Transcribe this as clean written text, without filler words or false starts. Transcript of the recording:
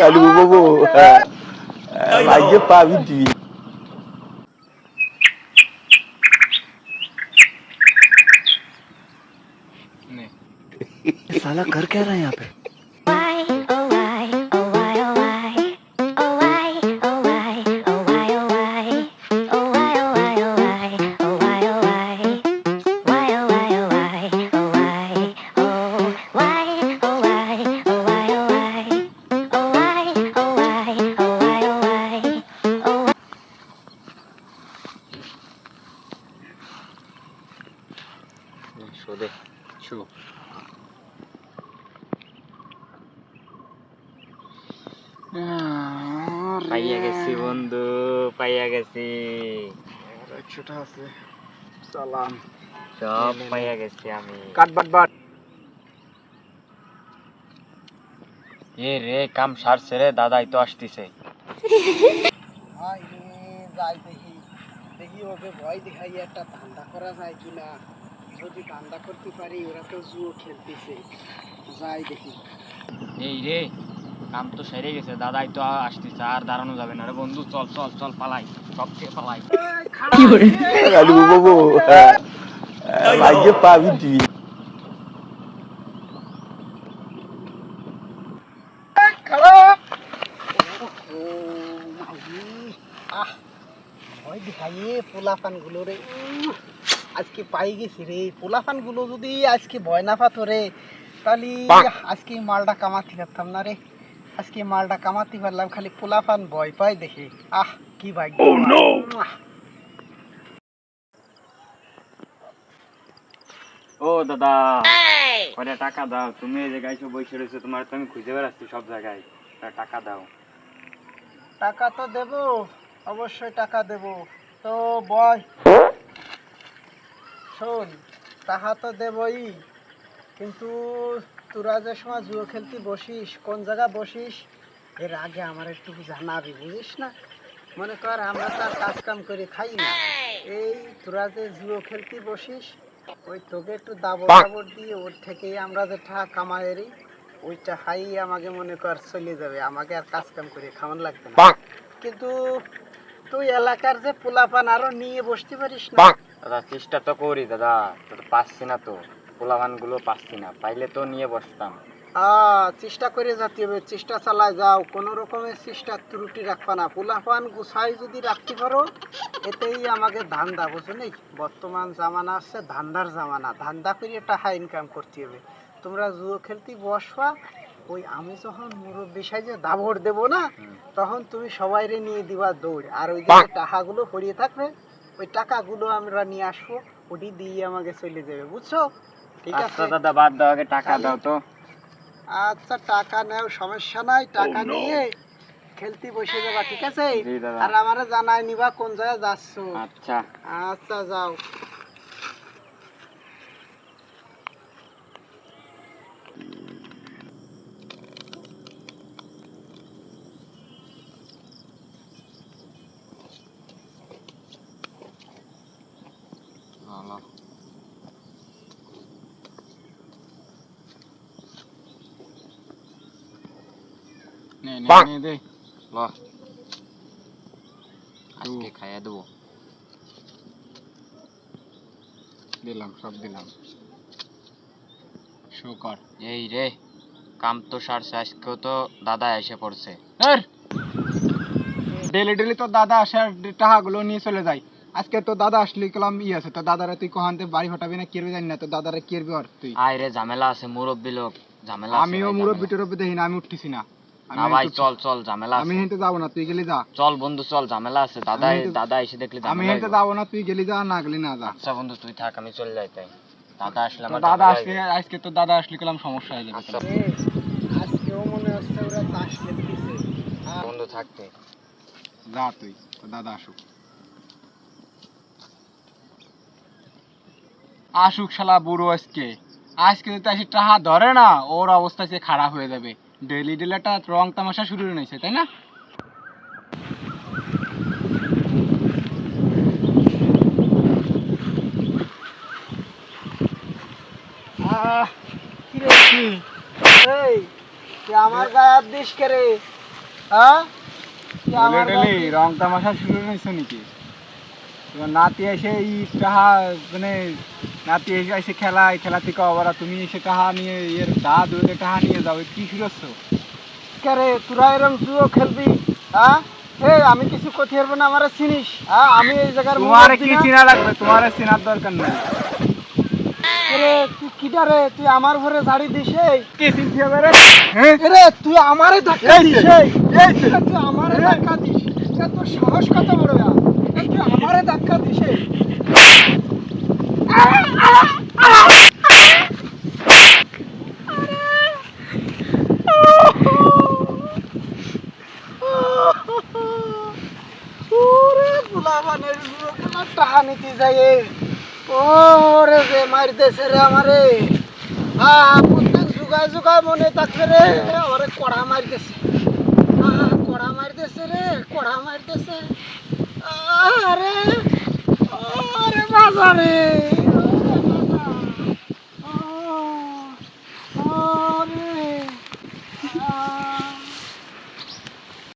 Aduh, bobo. Lagi apa video? साला कर क्या रहा है यहाँ पे? Show deh, show. পাইয়া গেছি বন্ধু, পাইয়া গেছি। ছোট আছে সালাম সব পাইয়া গেছি আমি। কাট বাট বাট এ রে কাম সারছে রে, দাদাই তো আসতেছে। ভাই রে যাই দেখি দেখি ওকে ভয় দেখাই একটা ধান্দা করা যায় কিনা। যদি ধান্দা করতে পারি, ওরা তো জুয়ো খেলতেছে, যাই দেখি। এই রে কাম তো সেরে গেছে, দাদাই তো আসতেছে, আর দাঁড়ানো যাবে না রে বন্ধু। চল চল চল পালাই, সবচেয়ে পালাই। Aduh, bobo. Lagi apa video? ভয় দেখাইয়ে পোলাপান গুলো রে, আজকে পাই গেছি রে। পোলাপান গুলো যদি আজকে ভয় না পাতো রে, তাহলে আজকে মালটা কামাতে পারতাম না রে। আজকে মালটা কামাতে পারলাম, খালি পোলাপান ভয় পাই দেখে। কি ভাগ্য। ও দাদা, কয়টা টাকা দাও। তুমি এই জায়গায় এসে বসে রয়েছো, তোমার তো আমি খুঁজে বেড়াচ্ছি সব জায়গায়। টাকা দাও। টাকা তো দেব, অবশ্যই টাকা দেব। তো বয় শোন, টাকা তো দেবই, কিন্তু তোরা যে সময় জুয়ো খেলতে বসিস, কোন জায়গায় বসিস এর আগে আমার একটু জানাবি, বুঝিস না? মনে কর আমরা তো আর কাজ কাম করে খাই না, এই তোরা যে জুয়ো খেলতে বসিস, ওই তোকে একটু দাবড় দাবড় দিয়ে ওর থেকেই আমরা যে টাকা কামাইরি, ওইটা খাই আমাকে মনে কর চলে যাবে, আমাকে আর কাজ কাম করে খাওয়ান লাগবে না। কিন্তু তুই এলাকার যে পোলাপান আরো নিয়ে বসতে পারিস না? দাদা চেষ্টা তো করি দাদা, তো পাচ্ছি না তো, পোলাভান গুলো পাচ্ছি না, পাইলে তো নিয়ে বসতাম। চেষ্টা করে যেতে হবে, চেষ্টা চালায় যাও, কোনো রকমের চেষ্টা ত্রুটি রাখবা না। পোলাপান গুছাই যদি রাখতে পারো, এতেই আমাকে ধান্দা, বুঝো নি? বর্তমান জামানা আছে ধান্দার জামানা, ধান্দা করে টাকা ইনকাম করতে হবে। তোমরা জুয়ো খেলতে বসবা, ওই আমি যখন মুরব্বী সাইজে দাবড় দেবো না, তখন তুমি সবাইরে নিয়ে দিবা দৌড়, আর ওই যে টাকাগুলো পড়িয়ে থাকবে, ওই টাকাগুলো আমরা নিয়ে আসবো, ওটি দিয়ে আমাকে চলে যাবে, বুঝছো? ঠিক আছে দাদা, বাদ দাও, আগে টাকা দাও তো। আচ্ছা টাকা নেও, সমস্যা নাই, টাকা নিয়ে খেলতে বসে যাবা, ঠিক আছে? আর আমারে জানাই নিবা কোন জায়গায় যাচ্ছ। আচ্ছা আচ্ছা যাও। দে ল, আজকে খাইয়া দেবো। দিলাম, সব দিলাম, শো কর। এই রে কাম তো সারছে, আজকেও তো দাদা এসে পড়ছে। ডেলি ডেলি তো দাদা আসে আর টাকাগুলো নিয়ে চলে যায়। আজকে তো দাদা আসলে কলাম আছে, তো দাদারা তুই কহানতে বাড়ি হটাবি না, কেরবি জানি না, তো দাদারা কেরবি আর তুই। আয় রে ঝামেলা আছে, মুরব্বী লোক, ঝামেলা আছে। আমিও মুরব্বি টুরব্বি দেখি না, আমি উঠতেছি না। না ভাই চল চল, ঝামেলা আছে। আমি হেঁটে যাবো না, তুই গেলি যা। চল বন্ধু চল, ঝামেলা আছে। দাদা এসে দেখলি আমি হেঁটে যাবো না, তুই গেলি যা, না গেলি না যা। আচ্ছা বন্ধু তুই থাক, আমি চলে যাই। তাই দাদা আসলে আমার দাদা আসলে, আজকে তো দাদা আসলে কলাম সমস্যা হয়ে যাবে। আচ্ছা আজকেও মনে হচ্ছে ওরা তাস খেলতেছে। বন্ধু থাকতে যা তুই, তো দাদা আসুক। আসুক শালা বুড়ো, আজকে যদি আসি টাকা ধরে না, ওর অবস্থা সে খারাপ হয়ে যাবে। ডেলি ডেলি একটা রং তামাশা শুরু হয়ে নিয়েছে, তাই না? কি রে, এই তুই আমার গায়ে হাত দিস কে রে? হ্যাঁ তুই আমার গায়ে ডেলি রং তামাশা শুরু হয়েছে নাকি? তোমার নাতি এসে এই টাহা মানে নাতি এসে এসে খেলা থেকে আবার তুমি এসে টাহা নিয়ে এর দাঁত ওদের টাহা নিয়ে যাও, কি শুরু করছো? কে রে? তোরা এরম জুয়ো খেলবি? হ্যাঁ আমি কিছু করতে পারবো না, আমার চিনিস? আমি এই জায়গার তোমার কি চিনা লাগবে? তোমার চেনার দরকার নেই। রে তুই কিটা রে? তুই আমার ঘরে ঝাড়ি দিস? কে চিনতে হবে রে? হ্যাঁ রে তুই আমারে ধাক্কা দিস? তুই আমারে ধাক্কা দিস? তোর সাহস কত বড়? তুই আমারে ধাক্কা দিস? ওরে বুলাবানের জুয়ো খেলা টাকা নিতে যায়। ওরে যে মারতেছে রে আমারে। প্রত্যেক যুগায় যুগায় মনে থাকবে রে, আমারে কড়া মারতেছে। কড়া মারতেছে রে, কড়া মারতেছে। আরে আরে বাজারে